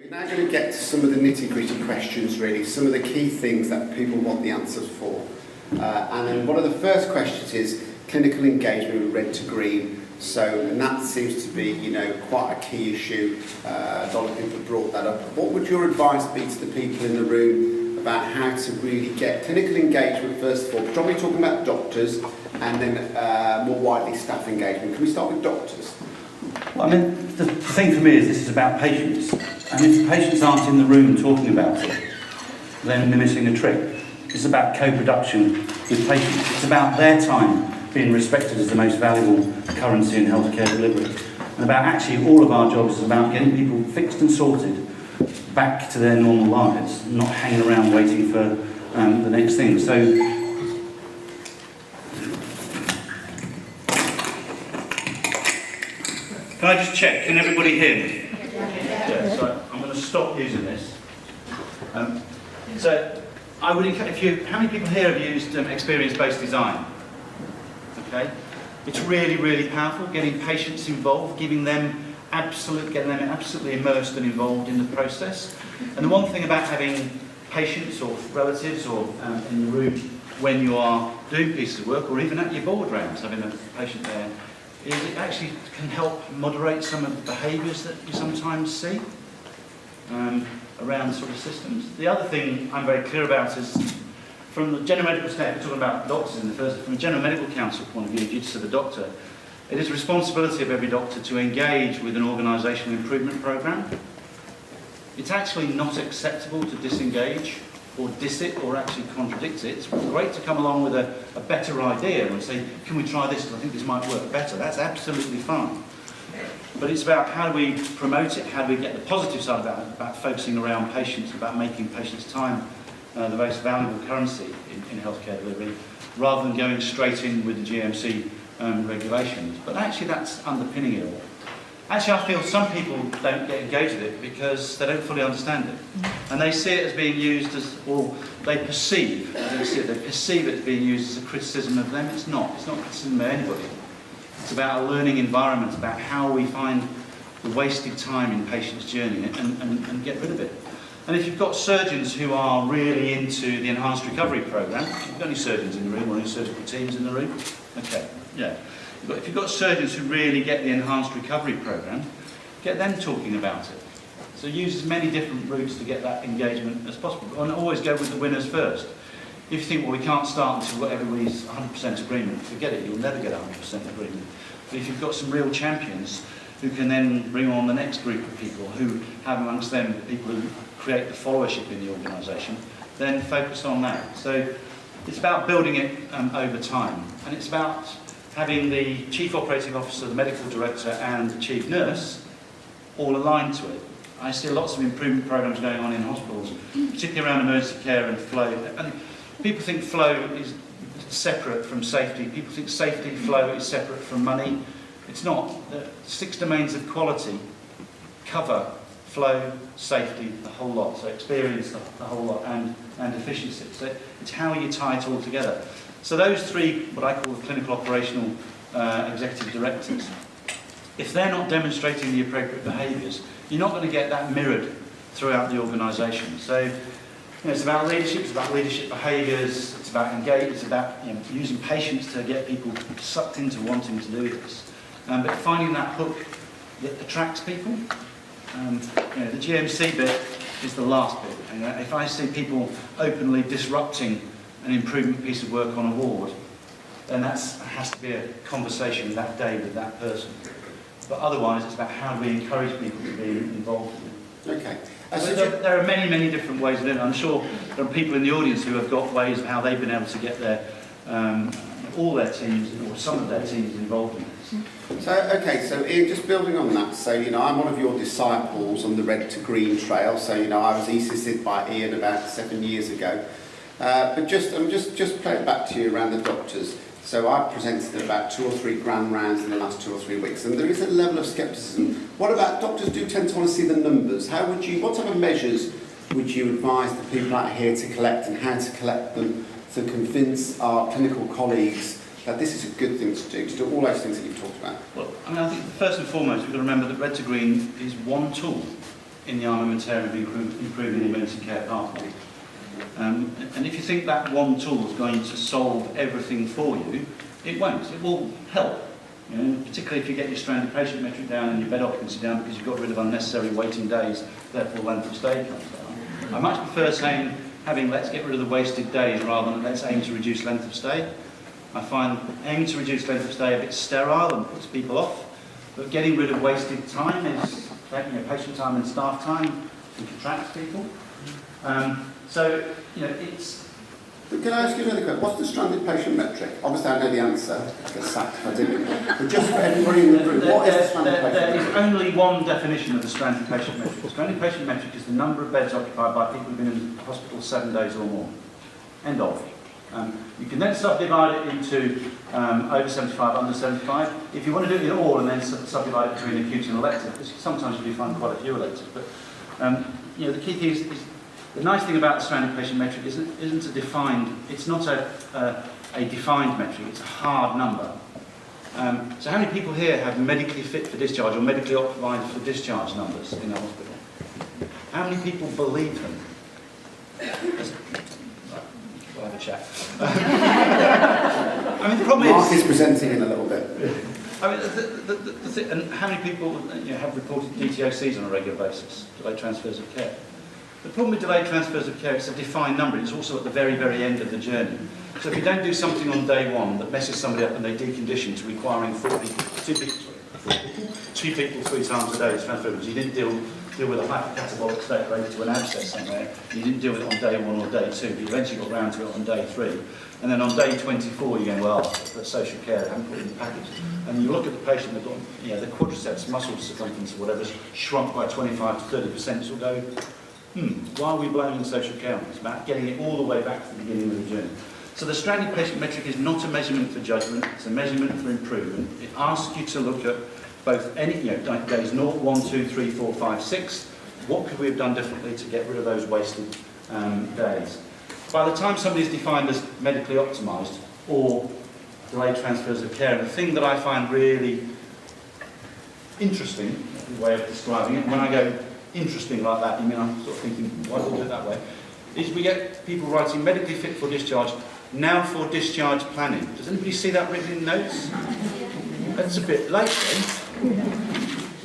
We're now going to get to some of the nitty-gritty questions, really, some of the key things that people want the answers for. And then one of the first questions is clinical engagement with Red2Green. And that seems to be, quite a key issue. A lot of people have brought that up. What would your advice be to the people in the room about how to really get clinical engagement, first of all? Probably talking about doctors, and then more widely staff engagement. Can we start with doctors? Well, the thing for me is this is about patients. And if the patients aren't in the room talking about it, then they're missing a trick. It's about co-production with patients. It's about their time being respected as the most valuable currency in healthcare delivery. And about actually all of our jobs is about getting people fixed and sorted back to their normal lives, not hanging around waiting for the next thing. So, can I just check? Can everybody hear me? Yeah. So I'm going to stop using this. So I would encourage how many people here have used experience-based design? Okay, it's really, really powerful. Getting patients involved, getting them absolutely immersed and involved in the process. And the one thing about having patients or relatives or in the room when you are doing pieces of work, or even at your board rounds, having a patient there, is it actually can help moderate some of the behaviours that you sometimes see around sort of systems. The other thing I'm very clear about is, from the general medical standpoint, we're talking about doctors in the first, from a general medical council point of view, due to the doctor, it is a responsibility of every doctor to engage with an organisational improvement programme. It's actually not acceptable to disengage or diss it or actually contradict it. It's great to come along with a better idea and say, can we try this, because I think this might work better. That's absolutely fine. But it's about how do we promote it, how do we get the positive side about focusing around patients, about making patients' time the most valuable currency in healthcare delivery, rather than going straight in with the GMC regulations. But actually that's underpinning it all. Actually, I feel some people don't get engaged with it because they don't fully understand it. And they see it as being used as, or they perceive it as being used as a criticism of them. It's not. It's not criticism of anybody. It's about a learning environment, about how we find the wasted time in patients' journey and get rid of it. And if you've got surgeons who are really into the enhanced recovery programme, have you got any surgeons in the room or any surgical teams in the room? Okay, yeah. If you've got surgeons who really get the enhanced recovery programme, get them talking about it. So use as many different routes to get that engagement as possible. And always go with the winners first. If you think, well, we can't start until everybody's 100% agreement, forget it, you'll never get 100% agreement. But if you've got some real champions who can then bring on the next group of people who have amongst them the people who create the followership in the organisation, then focus on that. So it's about building it over time. And it's about having the Chief Operating Officer, the Medical Director and the Chief Nurse all aligned to it. I see lots of improvement programmes going on in hospitals, particularly around emergency care and flow. And people think flow is separate from safety. People think safety, flow is separate from money. It's not. The 6 domains of quality cover flow, safety, the whole lot. So experience, the whole lot, and efficiency. So it's how you tie it all together. So those 3, what I call the clinical operational executive directors, if they're not demonstrating the appropriate behaviours, you're not going to get that mirrored throughout the organisation. So it's about leadership behaviours, it's about engagement, it's about using patients to get people sucked into wanting to do this. But finding that hook that attracts people. The GMC bit is the last bit. If I see people openly disrupting an improvement piece of work on a ward, then that has to be a conversation that day with that person. But otherwise, it's about how do we encourage people to be involved in it. Okay. So there are many, many different ways of doing it. I'm sure there are people in the audience who have got ways of how they've been able to get their all their teams or some of their teams involved in this. So Ian, just building on that, so I'm one of your disciples on the Red2Green trail. So I was ECIST by Ian about 7 years ago. But just play it back to you around the doctors. So I've presented about 2 or 3 grand rounds in the last 2 or 3 weeks, and there is a level of scepticism. What about doctors do tend to want to see the numbers? What type of measures would you advise the people out here to collect, and how to collect them to convince our clinical colleagues that this is a good thing to do all those things that you've talked about? Well, I think first and foremost we've got to remember that Red2Green is one tool in the armamentarium of improving the emergency care pathway. And if you think that one tool is going to solve everything for you, it won't. It will help. You know, particularly if you get your stranded patient metric down and your bed occupancy down because you've got rid of unnecessary waiting days, therefore length of stay comes down. I much prefer saying, let's get rid of the wasted days rather than let's aim to reduce length of stay. I find aiming to reduce length of stay a bit sterile and puts people off, but getting rid of wasted time is, patient time and staff time, and contracts people. So, it's... Can I ask you another question? What's the stranded patient metric? Obviously I know the answer. I get sacked if I didn't. But just for everybody in the room, what is the stranded patient metric? There is only one definition of the stranded patient metric. The stranded patient metric is the number of beds occupied by people who've been in hospital 7 days or more. End of. You can then subdivide it into over 75, under 75. If you want to do it in all and then subdivide it between acute and elective, because sometimes you do find quite a few electives. But the key thing is the nice thing about the stranded patient metric isn't a defined. It's not a defined metric. It's a hard number. So how many people here have medically fit for discharge or medically occupied for discharge numbers in the hospital? How many people believe them? We'll have a chat. The problem Mark is presenting in a little bit. And how many people have reported DTOCs on a regular basis, delayed transfers of care? The problem with delayed transfers of care, it's a defined number. It's also at the very, very end of the journey. So if you don't do something on day one that messes somebody up and they decondition to requiring two people 3 times a day to transfer, because you didn't deal with a hypercatabolic state related to an abscess somewhere, you didn't deal with it on day 1 or day 2, but you eventually got round to it on day 3. And then on day 24, you're going, well, that's social care, they haven't put it in the package. And you look at the patient, they've got, the quadriceps muscle circumference or whatever's shrunk by 25 to 30%, so you'll go, why are we blaming social care on? It's about getting it all the way back to the beginning of the journey. So the stranded patient metric is not a measurement for judgment, it's a measurement for improvement. It asks you to look at both days 0, 1, 2, 3, 4, 5, 6. What could we have done differently to get rid of those wasted days? By the time somebody is defined as medically optimised or delayed transfers of care, and the thing that I find really interesting, the way of describing it, when I go interesting like that, I'm sort of thinking, why do we do it that way? Is we get people writing medically fit for discharge, now for discharge planning. Does anybody see that written in notes? That's a bit late then.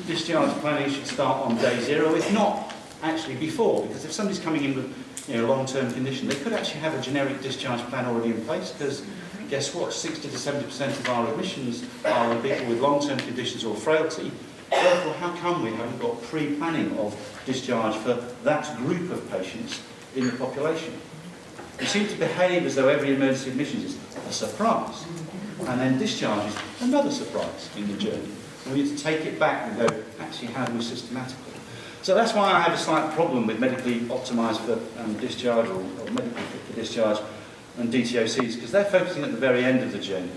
Discharge planning should start on day 0, if not actually before, because if somebody's coming in with a long-term condition, they could actually have a generic discharge plan already in place, because guess what, 60 to 70% of our admissions are people with long-term conditions or frailty. Therefore, how come we haven't got pre-planning of discharge for that group of patients in the population? We seem to behave as though every emergency admission is a surprise, and then discharge is another surprise in the journey. We need to take it back and go, actually, how do we systematically? So that's why I have a slight problem with medically optimised for discharge or medically fit for discharge and DTOCs, because they're focusing at the very end of the journey.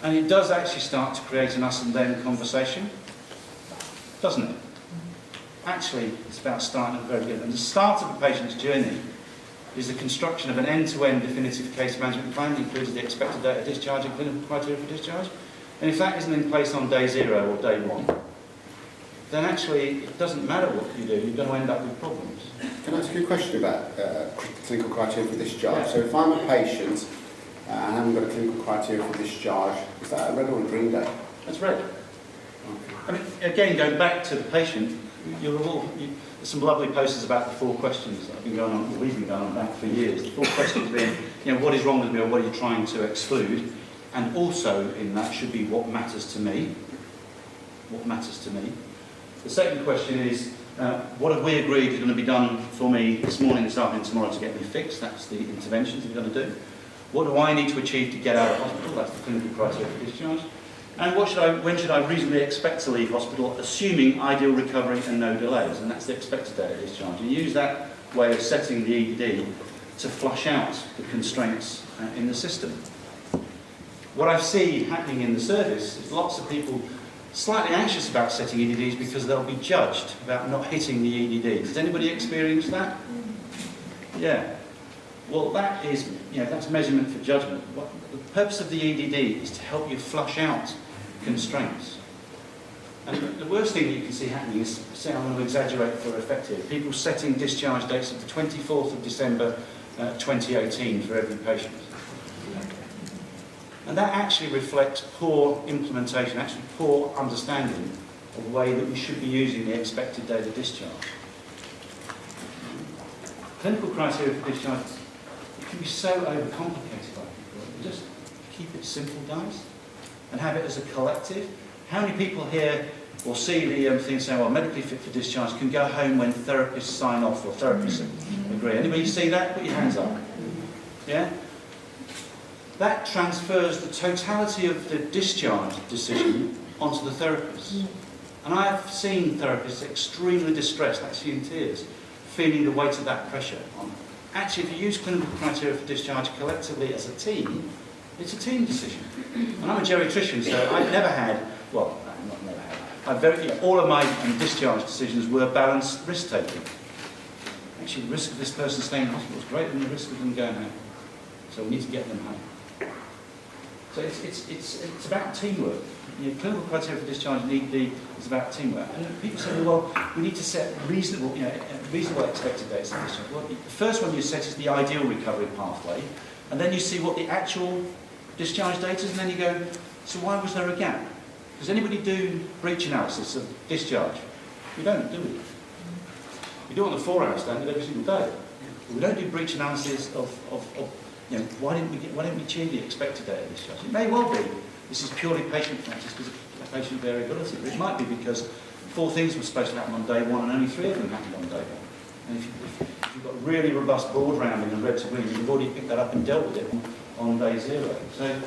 And it does actually start to create an us and them conversation, doesn't it? Actually, it's about starting at the very beginning. And the start of a patient's journey is the construction of an end-to-end definitive case management plan that includes the expected date of discharge and clinical criteria for discharge. And if that isn't in place on day 0 or day 1, then actually it doesn't matter what you do, you're going to end up with problems. Can I ask you a question about clinical criteria for discharge? Yeah. So if I'm a patient and I haven't got a clinical criteria for discharge, is that a red or a green day? That's red. Okay. Again, going back to the patient, there's some lovely posters about the 4 questions that have been going on, we've been going on back for years. The 4 questions being, what is wrong with me or what are you trying to exclude? And also in that should be what matters to me. What matters to me. The second question is, what have we agreed is going to be done for me this morning, this afternoon, tomorrow to get me fixed? That's the interventions we're going to do. What do I need to achieve to get out of hospital? That's the clinical criteria for discharge. And when should I reasonably expect to leave hospital, assuming ideal recovery and no delays? And that's the expected date of discharge. You use that way of setting the EDD to flush out the constraints in the system. What I see happening in the service is lots of people slightly anxious about setting EDDs because they'll be judged about not hitting the EDD. Does anybody experience that? Yeah. Well, that is, that's measurement for judgment. The purpose of the EDD is to help you flush out constraints. And the worst thing that you can see happening is, say I'm going to exaggerate for effect here, people setting discharge dates of the 24th of December 2018 for every patient. And that actually reflects poor implementation, actually poor understanding of the way that we should be using the expected date of discharge. Clinical criteria for discharge, it can be so overcomplicated by people. Just keep it simple, guys, and have it as a collective. How many people here or see the thing saying, well, medically fit for discharge can go home when therapists sign off or therapists agree? Anybody see that? Put your hands up. Yeah? That transfers the totality of the discharge decision onto the therapist. And I have seen therapists extremely distressed, actually in tears, feeling the weight of that pressure on them. Actually, if you use clinical criteria for discharge collectively as a team, it's a team decision. And I'm a geriatrician, so I've never had, well, not never had, all of my discharge decisions were balanced risk-taking. Actually, the risk of this person staying in hospital is greater than the risk of them going home. So we need to get them home. So it's about teamwork. Clinical criteria for discharge is about teamwork. And people say, well, we need to set reasonable expected dates of discharge. Well, the first one you set is the ideal recovery pathway, and then you see what the actual discharge date is, and then you go, so why was there a gap? Does anybody do breach analysis of discharge? We don't, do we? We do it on the 4-hour standard every single day. But we don't do breach analysis of why didn't we change the expected date of discharge? It may well be this is purely patient practice because of patient variability. But it might be because 4 things were supposed to happen on day 1 and only 3 of them happened on day 1. And if you've got really robust board rounding and Red2Green, you've already picked that up and dealt with it on day 0. So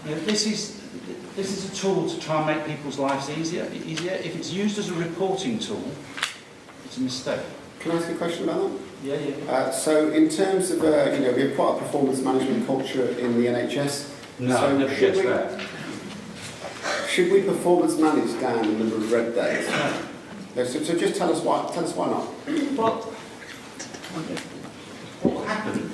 this is a tool to try and make people's lives easier. If it's used as a reporting tool, it's a mistake. Can I ask you a question about that? Yeah. So in terms of, we have quite a performance management culture in the NHS. No, so never gets that. Should we performance manage down the number of red days? No. So just tell us why not. Well, what will happen,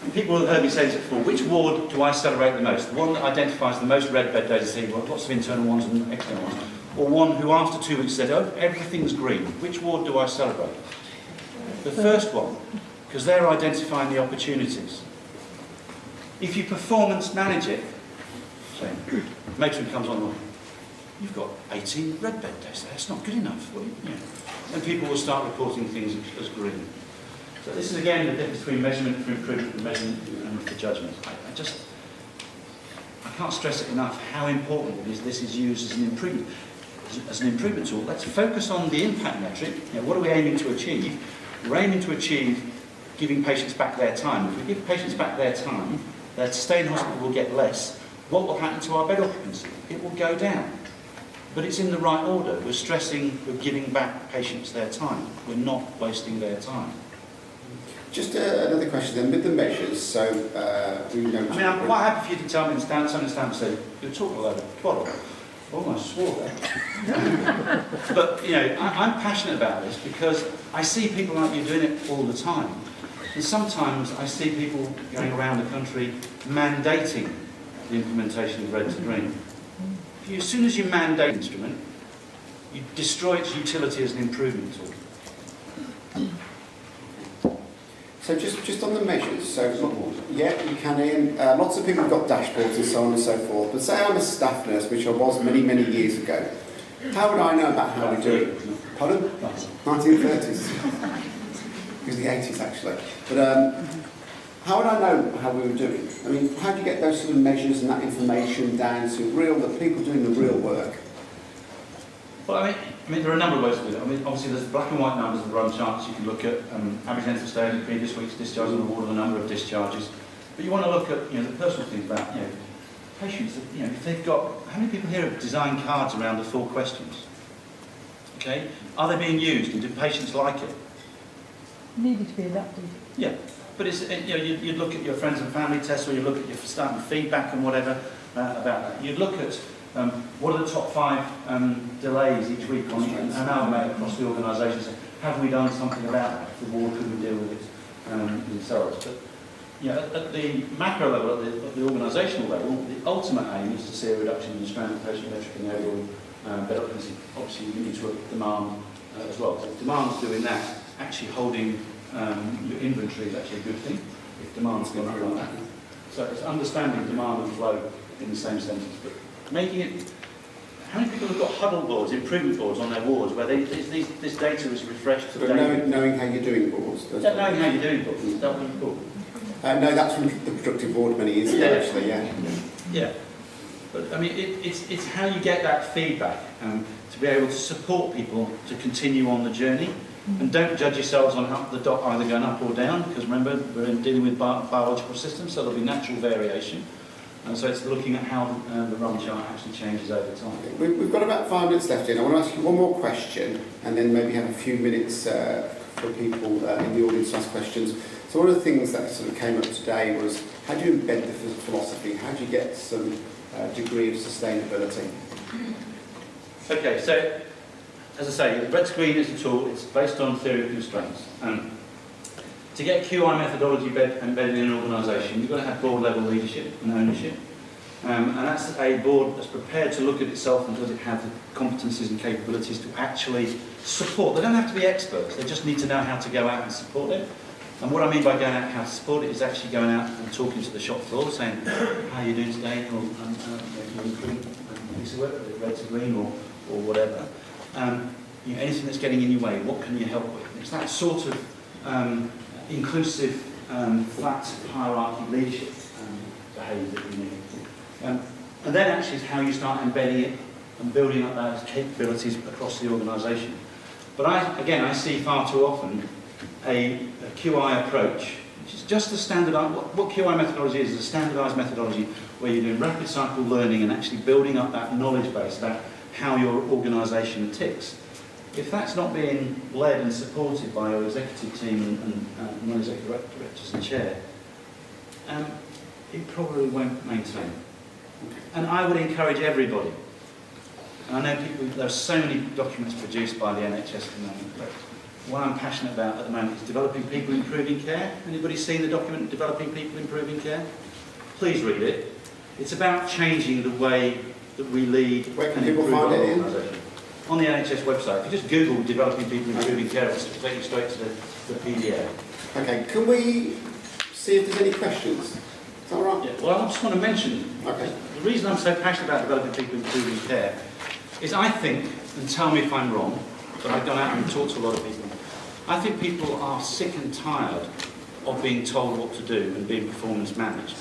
and people will have heard me say this before, which ward do I celebrate the most? The one that identifies the most red bed days, lots of internal ones and external ones, or one who after 2 weeks said, oh, everything's green. Which ward do I celebrate? The first one, because they're identifying the opportunities. If you performance manage it, say, matron comes on, you've got 18 red bed days, that's not good enough. And people will start reporting things as green. So this is again the difference between measurement for improvement and measurement for judgment. I can't stress it enough how important it is this is used as an improvement tool. Let's focus on the impact metric. What are we aiming to achieve? We're aiming to achieve giving patients back their time. If we give patients back their time, their stay in hospital will get less. What will happen to our bed occupancy? It will go down. But it's in the right order. We're stressing we're giving back patients their time. We're not wasting their time. Just another question then, with the measures, so I'm quite happy for you to tell me and stand and say, you're talking a load of twaddle. I almost swore there. But, I'm passionate about this because I see people like you doing it all the time. And sometimes I see people going around the country mandating the implementation of Red2Green. As soon as you mandate an instrument, you destroy its utility as an improvement tool. So just on the measures, so yeah, you can, Ian. Lots of people have got dashboards and so on and so forth, but say I'm a staff nurse, which I was many, many years ago, how would I know about how we do it? Pardon? 1930s. It was the 80s actually. But how would I know how we were doing? I mean, how do you get those sort of measures and that information down to the people doing the real work? Well, I mean, there are a number of ways to do it. I mean, obviously, there's black and white numbers that run charts. You can look at average length of stay in the previous week's discharge and the ward, the number of discharges. But you want to look at, the personal things about, patients. If they've got, how many people here have designed cards around the 4 questions? Okay, are they being used, and do patients like it? Needed to be adapted. Yeah, but it's you'd look at your friends and family tests, or you look at your starting feedback and whatever about that. You'd look at what are the top 5 delays each week on amalgamate across the organisation. So have we done something about that? If the ward couldn't deal with it, and so on. But at the macro level, at the organisational level, the ultimate aim is to see a reduction in the stranded patient metric and the overall better occupancy. Obviously, you need to look at demand as well. So if demand's doing that, actually holding your inventory is actually a good thing if demand's gone up like that. So it's understanding demand and flow in the same sentence, but making it. How many people have got huddle boards, improvement boards on their wards where this data is refreshed So knowing how you're doing boards. Knowing how you're doing boards, is that what you call? No, that's from the productive board many years ago, actually, yeah. Yeah. But I mean, it's how you get that feedback to be able to support people to continue on the journey. And don't judge yourselves on how the dot either going up or down, because remember, we're dealing with biological systems, so there'll be natural variation. And so it's looking at how the run chart actually changes over time. We've got about 5 minutes left in. I want to ask you one more question, and then maybe have a few minutes for people in the audience to ask questions. So one of the things that sort of came up today was, how do you embed the philosophy? How do you get some degree of sustainability? Okay, so as I say, Red2Green is a tool. It's based on theory of constraints. To get QI methodology embedded in an organisation, you've got to have board level leadership and ownership. And that's a board that's prepared to look at itself and does it have the competencies and capabilities to actually support. They don't have to be experts, they just need to know how to go out and support it. And what I mean by going out and how to support it is actually going out and talking to the shop floor, saying, how are you doing today? Or you include piece of work, Red2Green or whatever. Anything that's getting in your way, what can you help with? It's that sort of inclusive, flat hierarchy leadership behaviour that you need. And then actually is how you start embedding it and building up those capabilities across the organisation. But I see far too often a QI approach, which is just a standardised, what QI methodology is a standardised methodology where you're doing rapid cycle learning and actually building up that knowledge base about how your organisation ticks. If that's not being led and supported by your executive team and non-executive directors and chair, it probably won't maintain. And I would encourage everybody, and I know there are so many documents produced by the NHS at the moment, but what I'm passionate about at the moment is developing people improving care. Anybody seen the document Developing People Improving Care? Please read it. It's about changing the way that we lead and improve our organisation. On the NHS website, if you just Google Developing People Improving Care, it'll take you straight to the PDF. Okay, can we see if there's any questions? Is that all right? Yeah, well, I just want to mention, the reason I'm so passionate about developing people improving care is I think, and tell me if I'm wrong, but I've gone out and talked to a lot of people, I think people are sick and tired of being told what to do and being performance managed.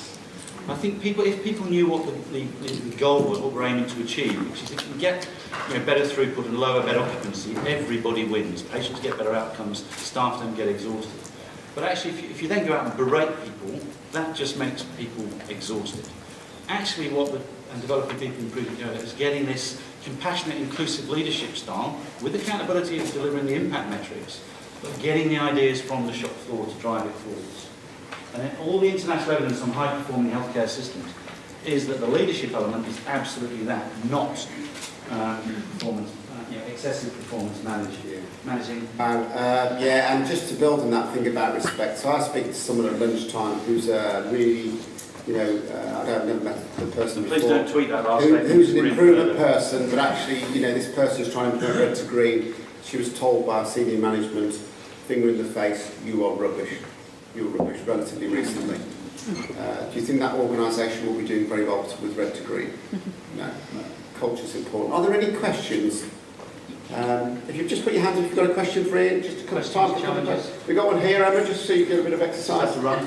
I think if people knew what the goal was, what we're aiming to achieve, which is if you get better throughput and lower bed occupancy, everybody wins. Patients get better outcomes, staff don't get exhausted. But actually, if you then go out and berate people, that just makes people exhausted. Actually, and developing people improving care is getting this compassionate, inclusive leadership style with accountability of delivering the impact metrics, but getting the ideas from the shop floor to drive it forwards. And all the international evidence on high-performing healthcare systems is that the leadership element is absolutely that, not performance, excessive performance managing. Yeah, and just to build on that thing about respect, so I speak to someone at lunchtime who's really, I don't know the person Please before, don't tweet that last statement. who's an improvement person, but actually, this person is trying to put Red2Green. She was told by senior management, finger in the face, you are rubbish. You're rubbish, relatively recently. Do you think that organisation will be doing very well with Red2Green? No. Culture's important. Are there any questions? If you just put your hand up if you've got a question for Ian, just a couple of times. We've got one here, Emma, just so you get a bit of exercise to run.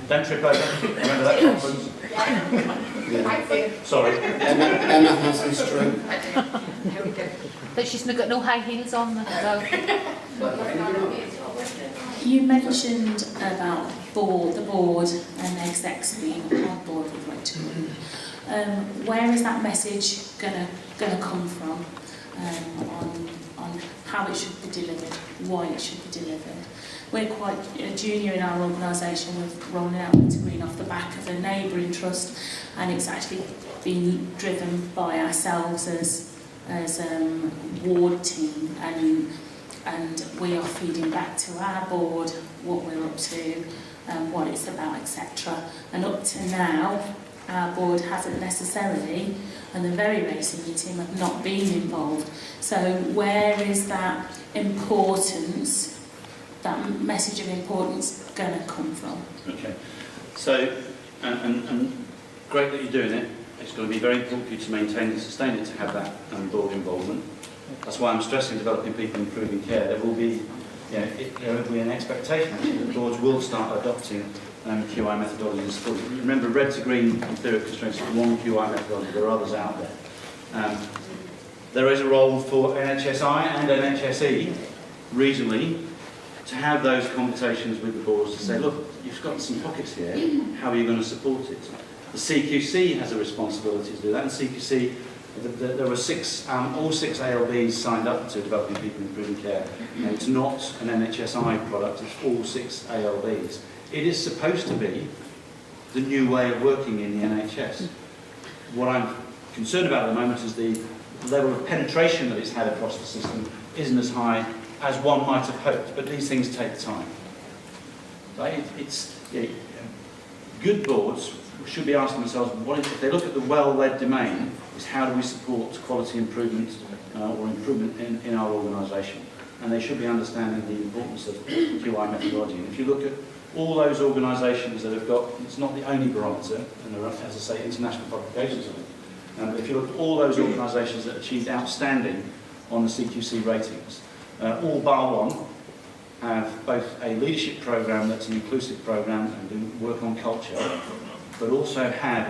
Don't trip over. Remember that conference? Yeah. Sorry. Emma has history. But she's not got no high heels on, though. You mentioned about the board and execs being on board with Red2Green. Where is that message going to come from on how it should be delivered, why it should be delivered? We're quite junior in our organisation. We've rolling out Red2Green off the back of a neighbouring trust, and it's actually been driven by ourselves as ward team, and we are feeding back to our board what we're up to, what it's about, etc. And up to now, our board hasn't necessarily, and the very rare senior team have not been involved. So where is that importance, that message of importance going to come from? Okay. So, and great that you're doing it. It's going to be very important for you to maintain and sustain it, to have that board involvement. That's why I'm stressing developing people, improving care. There will be, there will be an expectation actually that boards will start adopting QI methodologies fully. Remember, Red2Green and theory of constraints is one QI methodology. There are others out there. There is a role for NHSI and NHSE regionally to have those conversations with the boards to say, look, you've got some pockets here. How are you going to support it? The CQC has a responsibility to do that, and CQC, there were all 6 ALBs signed up to developing people improving care. And it's not an NHSI product, it's all 6 ALBs. It is supposed to be the new way of working in the NHS. What I'm concerned about at the moment is the level of penetration that it's had across the system isn't as high as one might have hoped, but these things take time. Right? Good boards should be asking themselves, if they look at the well-led domain, is how do we support quality improvement or improvement in our organisation? And they should be understanding the importance of QI methodology. And if you look at all those organisations that have got, it's not the only barometer, and there are, as I say, international publications of it. But if you look at all those organisations that achieved outstanding on the CQC ratings, all bar one have both a leadership programme that's an inclusive programme and do work on culture, but also have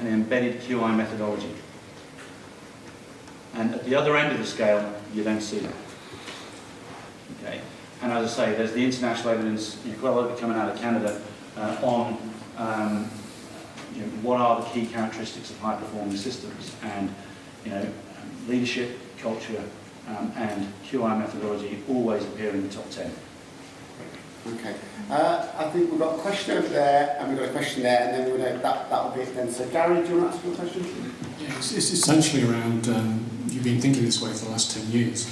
an embedded QI methodology. And at the other end of the scale, you don't see that. Okay? And as I say, there's the international evidence, quite a lot of it coming out of Canada, on what are the key characteristics of high-performing systems, and leadership, culture, and QI methodology always appear in the top 10. Okay. I think we've got a question over there, and we've got a question there, and then that'll be it then. So, Gary, do you want to ask your question? Yeah, it's essentially around, you've been thinking this way for the last 10 years.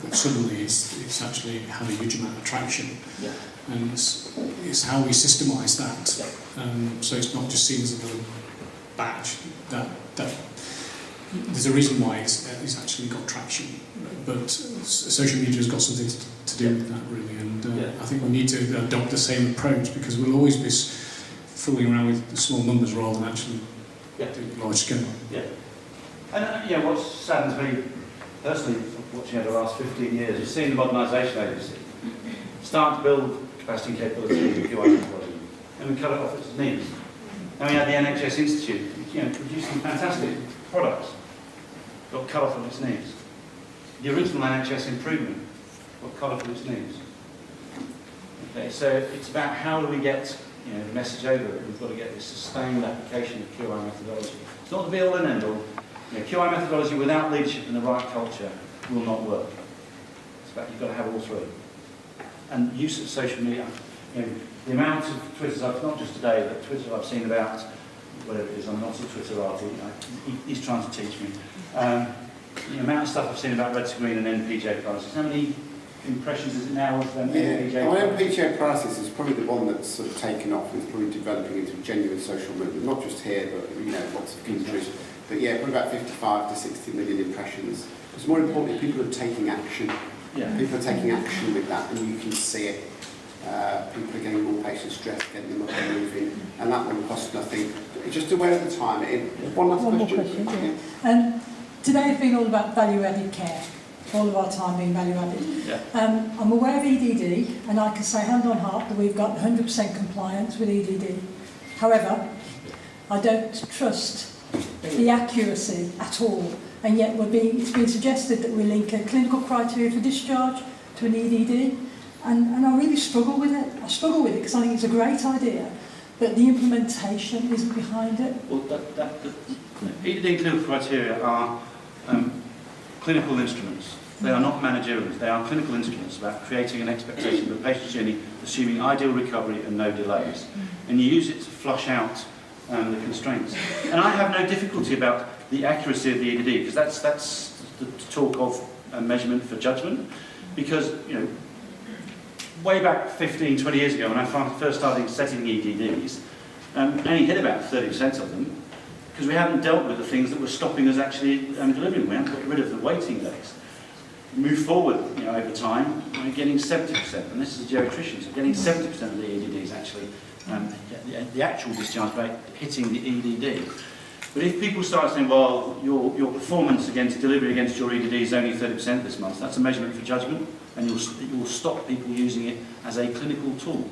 But suddenly it's actually had a huge amount of traction. Yeah. And it's how we systemise that. Yeah. So it's not just seen as another badge. That there's a reason why it's actually got traction. But social media has got something to do with that, really. And I think we need to adopt the same approach, because we'll always be fooling around with small numbers rather than actually doing large scale. Yeah. And what saddens me personally, watching over the last 15 years, is seeing the modernisation agency start to build capacity and capability in the QI methodology, and we cut it off at its knees. And we had the NHS Institute, producing fantastic products, got cut off at its knees. The original NHS improvement got cut off at its knees. Okay, so it's about how do we get the message over that we've got to get this sustained application of QI methodology. It's not the be all and end all. QI methodology without leadership and the right culture will not work. It's about you've got to have all three. And use of social media. The amount of Twitters not just today, but Twitter I've seen about, whatever it is, I'm not a Twitterati, he's trying to teach me. The amount of stuff I've seen about Red2Green and NPJ prices. How many impressions is it now of NPJ? Well, NPJ prices is probably the one that's sort of taken off, and probably developing into a genuine social movement, not just here, but lots of countries. But yeah, probably about 55 to 60 million impressions. It's more importantly, people are taking action. Yeah. People are taking action with that, and you can see it. People are getting more patients stressed, getting them up and moving, and that will cost nothing. Just aware of the time. One last question. More question. Yeah. Today has been all about value-added care. All of our time being value-added. Yeah. I'm aware of EDD, and I can say hand on heart that we've got 100% compliance with EDD. However, I don't trust the accuracy at all, and yet it's been suggested that we link a clinical criteria for discharge to an EDD, and I really struggle with it. I struggle with it because I think it's a great idea, but the implementation isn't behind it. Well, EDD clinical criteria are clinical instruments. They are not managerial. They are clinical instruments about creating an expectation of the patient's journey, assuming ideal recovery and no delays. And you use it to flush out the constraints. And I have no difficulty about the accuracy of the EDD, because that's the talk of a measurement for judgment. Because, way back 15, 20 years ago, when I first started setting EDDs, only hit about 30% of them because we haven't dealt with the things that were stopping us actually delivering. We haven't got rid of the waiting days. Move forward, over time, we're getting 70%, and this is a geriatrician, so getting 70% of the EDDs actually, the actual discharge rate hitting the EDD. But if people start saying, well, your performance against delivery against your EDD is only 30% this month, that's a measurement for judgment, and you'll stop people using it as a clinical tool.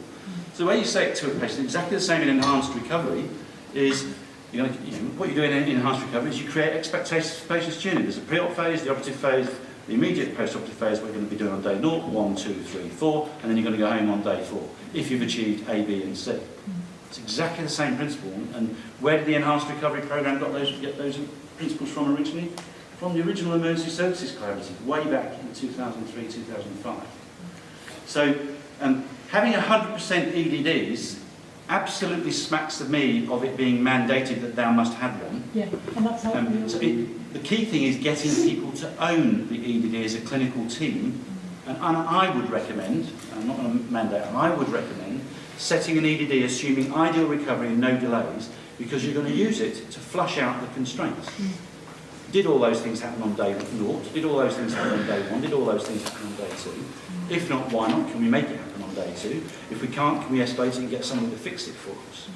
So the way you say it to a patient, exactly the same in enhanced recovery, is what you're doing in enhanced recovery is you create expectations for patients' tuning. There's a pre-op phase, the operative phase, the immediate post-operative phase we're going to be doing on day 0, 1, 2, 3, 4, and then you're going to go home on day 4, if you've achieved A, B and C. It's exactly the same principle. And where did the enhanced recovery programme get those principles from originally? From the original Emergency Services Collaborative, way back in 2003, 2005. So having 100% EDDs absolutely smacks of me of it being mandated that thou must have one. Yeah, and that's how the key thing is getting people to own the EDD as a clinical team, and I would recommend, I'm not going to mandate, I would recommend setting an EDD assuming ideal recovery and no delays, because you're going to use it to flush out the constraints. Did all those things happen on day 0? Did all those things happen on day 1? Did all those things happen on day 2? If not, why not? Can we make it happen on day 2? If we can't, can we escalate it and get someone to fix it for us?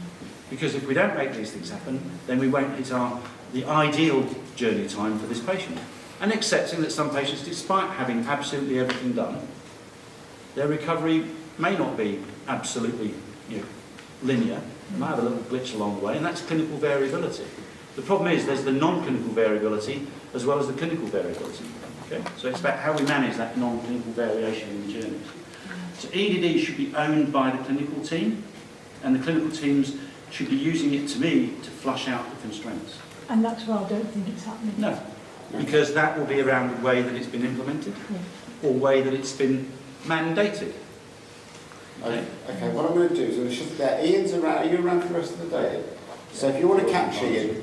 Because if we don't make these things happen, then we won't hit the ideal journey time for this patient. And accepting that some patients, despite having absolutely everything done, their recovery may not be absolutely linear. They might have a little glitch along the way, and that's clinical variability. The problem is there's the non-clinical variability as well as the clinical variability. Okay? So it's about how we manage that non-clinical variation in the journey. So EDD should be owned by the clinical team, and the clinical teams should be using it, to me, to flush out the constraints. And that's why I don't think it's happening. No, because that will be around the way that it's been implemented, or way that it's been mandated. Okay, what I'm going to do is I'm going to shift there. Ian's around. Are you around for the rest of the day? So if you want to catch Ian,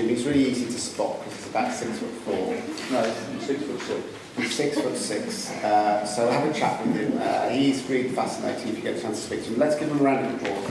he's really easy to spot because he's about 6'4". No, 6'6". He's 6'6". So have a chat with him. He's really fascinating if you get a chance to speak to him. Let's give him a round of applause.